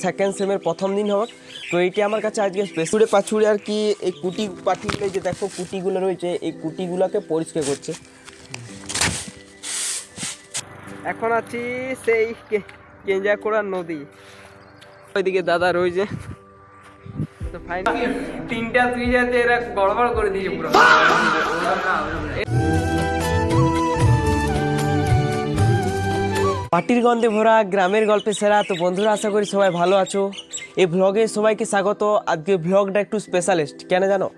Second সেমের প্রথম দিন হবে। তো এইটি আমার কাছে আজকে পেছুড়ে পাছুড়ে আর কি এই কুটি পাটিগুলো যে দেখো কুটিগুলো রয়েছে এই কুটিগুলোকে পরিষ্কার করছে। এখন আছি সেই কেঞ্জাকোড়া নদী, ওইদিকে দাদা রয়েছে। তো ফাইনালি তিনটা তুই যাতে এরা গড়বড় করে দিয়েছে পুরো। পাটির গন্ধে ভরা গ্রামের গল্পে সেরা। তো বন্ধুরা আশা করি সবাই ভালো আছো। এই ভ্লগে সবাইকে স্বাগত। আজকে ভ্লগটা একটু স্পেশালিস্ট কেন জানো,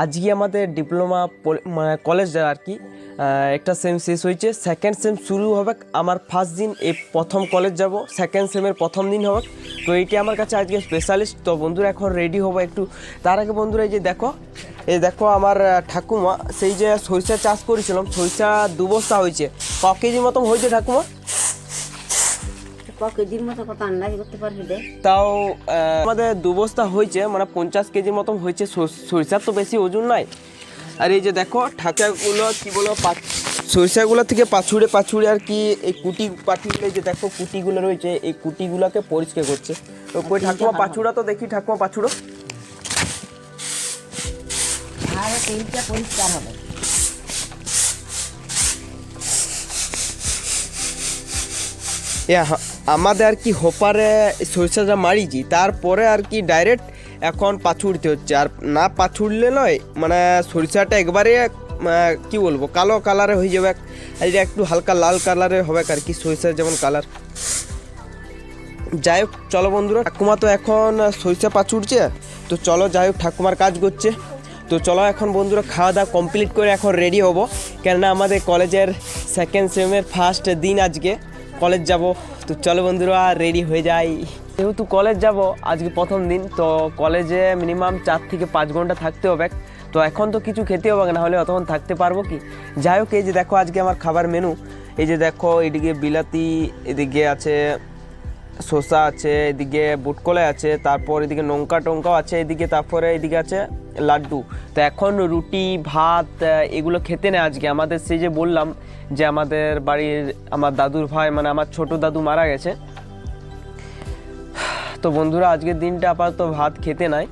আজকে আমাদের ডিপ্লোমা কলেজ আর কি একটা সেম শেষ হয়েছে, সেকেন্ড সেম শুরু হবে। আমার ফার্স্ট দিন এই প্রথম কলেজ যাব, সেকেন্ড সেমের প্রথম দিন হবে। তো এইটি আমার কাছে আজকে স্পেশালিস্ট। তো বন্ধুরা এখন রেডি হবো একটু। তার আগে বন্ধুরা এই দেখো আমার ঠাকুমা সেই যে সরিষা চাষ করেছিলাম, সরিষা 2 বস্তা হয়েছে। ক কেজি মতন হয়েছে ঠাকুমা? কেজির মতো কত আন্দাজ করতে পারবি রে? তাও আমাদের 2 বস্তা হয়েছে, মানে 50 কেজির মতন হয়েছে। সরিষার তো বেশি ওজন নাই। আর এই যে দেখো ঠাকুরগুলো কি বলো, সরিষাগুলো থেকে পাছুড়ে আর কি এই কুটি পাটিগুলো যে দেখো কুটিগুলো রয়েছে এই কুটিগুলোকে পরিষ্কার করছে। তো কই ঠাকুমা পাছুড়া, তো দেখি ঠাকুমা পাছুড়ো। আর তেলটা পরিষ্কার হবে। আমাদের আর কি হোপারে সরিষাটা মারিছি, তারপরে আর কি ডাইরেক্ট এখন পাছুড়তে হচ্ছে। আর না পাছুড়লে নয়, মানে সরিষাটা একবারে কি বলবো কালো কালারে হয়ে যাবে, আর এটা একটু হালকা লাল কালারে হবে আর কি, সরিষার যেমন কালার। যাই হোক চলো বন্ধুরা, ঠাকুমা তো এখন সরিষা পাছুড়ছে, তো চলো যাই হোক ঠাকুমার কাজ করছে। তো চলো এখন বন্ধুরা খাওয়া দাওয়া কমপ্লিট করে এখন রেডি হব, কেননা আমাদের কলেজের সেকেন্ড সেমের ফার্স্ট দিন আজকে কলেজ যাব। তো চলো বন্ধুরা রেডি হয়ে যাই। যেহেতু কলেজ যাব আজকে প্রথম দিন, তো কলেজে মিনিমাম 4 থেকে 5 ঘন্টা থাকতে হবে। তো এখন তো কিছু খেতে হবে, না হলে অতক্ষণ থাকতে পারবো কি। যাই হোক এই যে দেখো আজকে আমার খাবার মেনু, এই যে দেখো এদিকে বিলাতি, এদিকে আছে শসা আছে, এদিকে বুটকলাই আছে, তারপর এদিকে লঙ্কা টঙ্কাও আছে এদিকে, তারপরে এদিকে আছে লাড্ডু। তো এখন রুটি ভাত এগুলো খেতে নেই আজকে। আমাদের সেই যে বললাম যে আমাদের বাড়ির আমার দাদুর ভাই, মানে আমার ছোট দাদু মারা গেছে। তো বন্ধুরা আজকের দিনটা আপাতত ভাত খেতে নাই,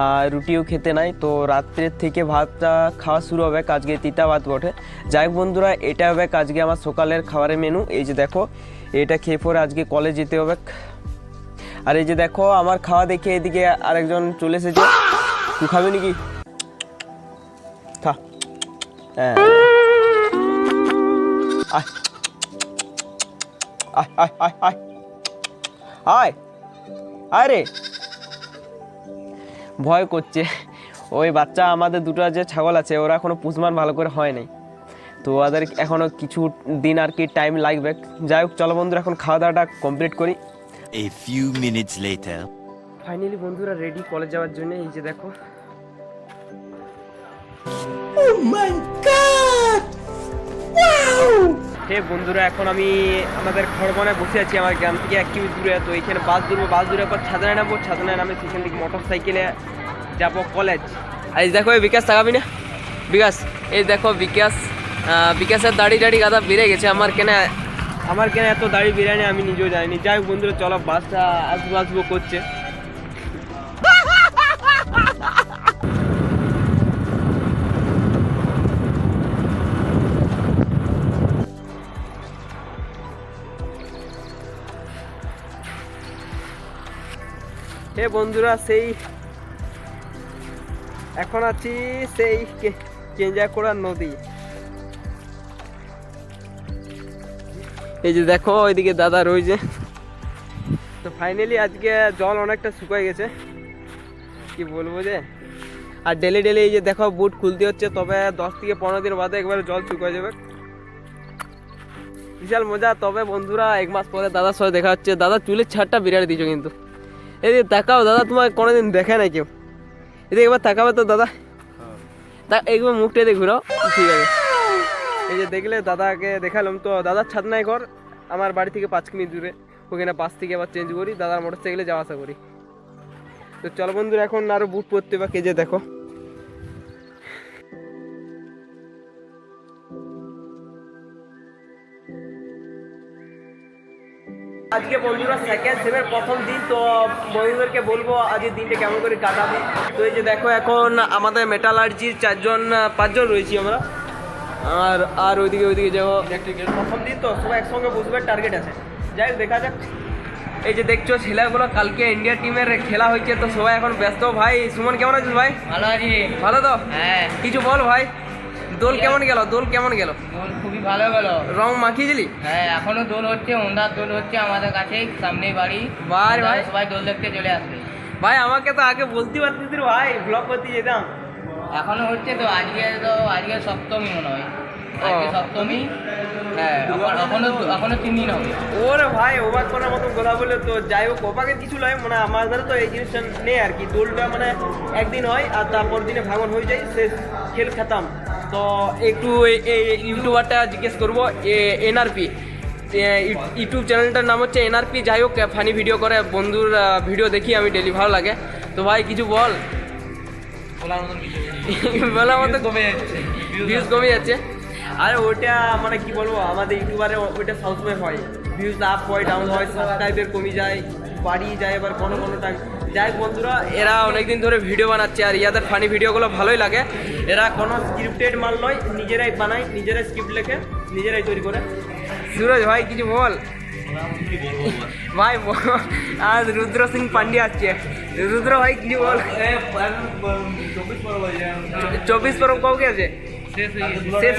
আর রুটিও খেতে নাই। তো রাত্রের থেকে ভাতটা খাওয়া শুরু হবে, আজকে তিতা ভাত বটে। যাই হোক বন্ধুরা এটা হবে আজকে আমার সকালের খাবারের মেনু। এই যে দেখো এটা খেয়ে পরে আজকে কলেজ যেতে হবে। আর এই যে দেখো আমার খাওয়া দেখে এদিকে আরেকজন চলে এসেছে। তুই খাবি নাকি? খা। হ্যাঁ আয় আয় আয় আয় আয় আয় আরে ভয় করছে ওই বাচ্চা। আমাদের দুটো যে ছাগল আছে ওরা এখনো পুষমান ভালো করে হয় নাই, তো ওদের এখনো কিছু দিন আর কি টাইম লাগবে। যাই হোক চলো বন্ধুরা এখন খাওয়া দাওয়াটা কমপ্লিট করি। A few minutes later. Finally বন্ধুরা রেডি কলেজ যাওয়ার জন্য। এই যে দেখো হে বন্ধুরা এখন আমি আমাদের খড়বনায় বসে আছি, আমার গ্রাম থেকে 1 কিমি দূরে। তো এইখানে বাস ধরবো পর ছাদনায় নামবো, ছাদনায় নামে সেখান থেকে মোটর সাইকেলে যাবো কলেজ। আর এই দেখো এই বিকাশ তাকাবি না, বিকাশ এই দেখো বিকাশের দাড়ি গাদা বেড়ে গেছে। আমার কেন এত দাড়ি বেড়ায়নি আমি নিজেও জানিনি। যাই হোক বন্ধুরা চলো, বাসটা আসবো করছে। হে বন্ধুরা এখন আছি সেই কেঞ্জাকোড়া নদী। এই যে দেখো ওইদিকে দাদা রয়েছে। তো ফাইনালি আজকে জল অনেকটা শুকিয়ে গেছে, কি বলবো যে। আর ডেলি এই যে দেখো বুট খুলতে হচ্ছে, তবে 10 থেকে 15 দিন বাদে একবারে জল শুকিয়ে যাবে। বিশাল মজা। তবে বন্ধুরা 1 মাস পরে দাদার সাথে দেখা হচ্ছে। দাদা চুলের ছাড়টা বিরাট দিয়েছো কিন্তু। এই যে তাকাও দাদা, তোমার কোনোদিন দেখে নাই কেউ। এদিকে একবার তাকাবে তো দাদা, একবার মুখটা দিয়ে ঘুরাও। ঠিক আছে এই যে দেখলে দাদাকে দেখালাম। তো দাদার ছাদনায় ঘর, আমার বাড়ি থেকে 5 কিমি দূরে। ওখানে বাস থেকে আবার চেঞ্জ করি, দাদার মোটর সাইকেলে যাওয়া আসা করি। তো চলো বন্ধুরা এখন আরো বুট পরতে বা কে যে দেখো আজকে বন্ধুরা সেকেন্ড সেমের প্রথম দিন, তো বন্ধুদেরকে বলবো আজকের দিনটা কেমন করে কাটাবে। তো এই যে দেখো এখন আমাদের মেটালার্জির 5জন রয়েছি আমরা, আর ওইদিকে যাবো প্রথম দিন, তো সবাই একসঙ্গে বসবে, টার্গেট আছে। যাই হোক দেখা যাক। এই যে দেখছো ছেলেগুলো কালকে ইন্ডিয়া টিমের খেলা হয়েছে, তো সবাই এখন ব্যস্ত। ভাই সুমন কেমন আছিস ভাই? ভালো আছি। ভালো তো? হ্যাঁ। কিছু বল ভাই, দোল কেমন গেল? দোল খুবই ভালো গেল। রং মাখিয়েছিলি? হ্যাঁ, এখনো দোল হচ্ছে, ওন্দার দোল হচ্ছে আমাদের কাছেই, সামনেই বাড়ি। ভাই ভাই সবাই দোল দেখতে চলে আসবে। ভাই আমাকে তো আগে বলতে পারতিস রে ভাই, ব্লগ করতে যেতাম। এখনো হচ্ছে তো, আজকে সপ্তমী মনে হয়, আজকে ও। সপ্তমী। হ্যাঁ, এখনো 3 দিন হবে। ওরে ভাই অবাক করার মতো কথা বলে। তো যাই হোক, অবাকের কিছু নয়, মানে আমাদের তো এই জিনিসটা নেই আর কি। দোলটা মানে একদিন হয় আর তারপর দিনে ভাঙন হয়ে যায়, শেষ, খেল খেতাম। তো একটু এই ইউটিউবারটা জিজ্ঞেস করবো, এনআরপি ইউটিউব চ্যানেলটার নাম হচ্ছে এনআরপি। যাই হোক, ফানি ভিডিও করে, বন্ধুর ভিডিও দেখি আমি ডেলি, ভালো লাগে। তো ভাই কিছু বল। বলার মতো ভিউজ কমে যাচ্ছে। আরে ওইটা মানে কি বলবো, আমাদের ইউটিউবারে ওইটা সবসময় হয়, ভিউজ আপ হয় ডাউন হয়, সাবস্ক্রাইবের কমে যায়, বাড়িয়ে যায়, এবার কোনো টাইম। যাই হোক বন্ধুরা, এরা অনেকদিন ধরে ভিডিও বানাচ্ছে আর ইয়াদের ফানি ভিডিওগুলো ভালোই লাগে। এরা কোনো স্ক্রিপ্টেড মাল নয়, নিজেরাই বানায়, নিজেরাই স্ক্রিপ্ট লেখে, নিজেরাই তৈরি করে। সুরজ ভাই কিছু বল। ভাই আজ রুদ্র সিং পান্ডে আসছে। রুদ্র ভাই কিছু বল। 24 পরব কবে আছে? শেষ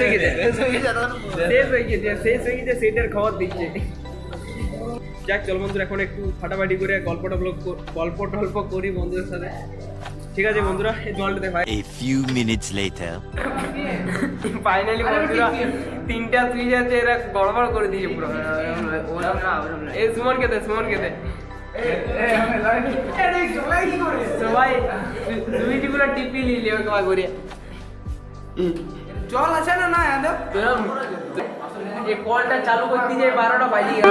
হয়ে গেছে সেটার খবর দিচ্ছে। যাক চল বন্ধুরা, এখন একটু ফাটাফাটি করে গল্প টল্প করি বন্ধুদের সাথে। ঠিক আছে বন্ধুরা, এই জলটা দেখ ভাই। A few minutes later. Finally বন্ধুরা 3টা সুইচ আছে, এরা গড়বড় করে দিয়েছে পুরো। এই সুমন কে দে সবাই সুইচগুলো টিপি নিলে একবার করে। জল আছে না? না এই কলটা চালু করতে যাই 12টা বাজে গেল।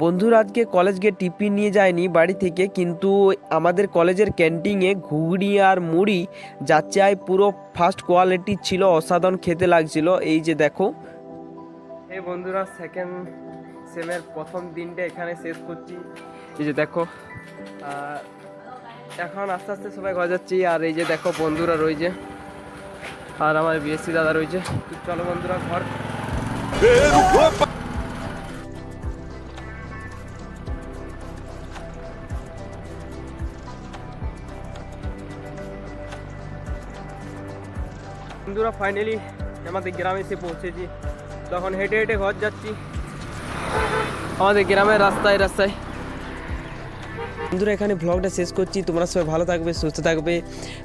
বন্ধুরা আজকে কলেজ গিয়ে টিফিন নিয়ে যায়নি বাড়ি থেকে, কিন্তু আমাদের কলেজের ক্যান্টিনে ঘুগনি আর মুড়ি যাচাই পুরো ফার্স্ট কোয়ালিটি ছিল, অসাধারণ খেতে লাগছিল। এই যে দেখো। এই বন্ধুরা সেকেন্ড সেমের প্রথম দিনটা এখানে শেষ করছি। এই যে দেখো, এখন আস্তে আস্তে সবাই ঘর যাচ্ছি। আর এই যে দেখো বন্ধুরা রয়েছে, আর আমার বিএসসি দাদা রয়েছে। চলো বন্ধুরা ঘর। বন্ধুরা ফাইনালি আমাদের গ্রামে এসে পৌঁছেছি, তখন হেঁটে হেঁটে ঘর যাচ্ছি আমাদের গ্রামের রাস্তায়। বন্ধুরা এখানে ব্লগটা শেষ করছি, তোমরা সবাই ভালো থাকবে, সুস্থ থাকবে।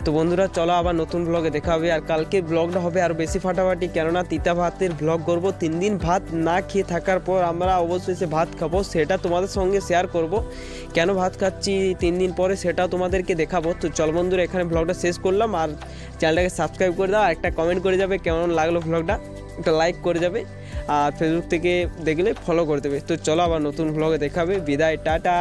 তো বন্ধুরা চলো আবার নতুন ব্লগে দেখা হবে। আর কালকে ব্লগটা হবে আর বেশি ফাটাফাটি, কেননা তিতা ভাতের ব্লগ করব। 3 দিন ভাত না খেয়ে থাকার পর আমরা অবশ্যই সে ভাত খাবো, সেটা তোমাদের সঙ্গে শেয়ার করব। কেন ভাত খাচ্ছি 3 দিন পরে সেটাও তোমাদেরকে দেখাবো। তো চল বন্ধুরা এখানে ব্লগটা শেষ করলাম। আর চ্যানেলটাকে সাবস্ক্রাইব করে দাও, একটা কমেন্ট করে যাবে কেমন লাগলো ব্লগটা, একটা লাইক করে যাবে, আর ফেসবুক থেকে দেখলে ফলো করে দেবে। তো চলো আবার নতুন ব্লগে দেখাবে। বিদায়, টাটা।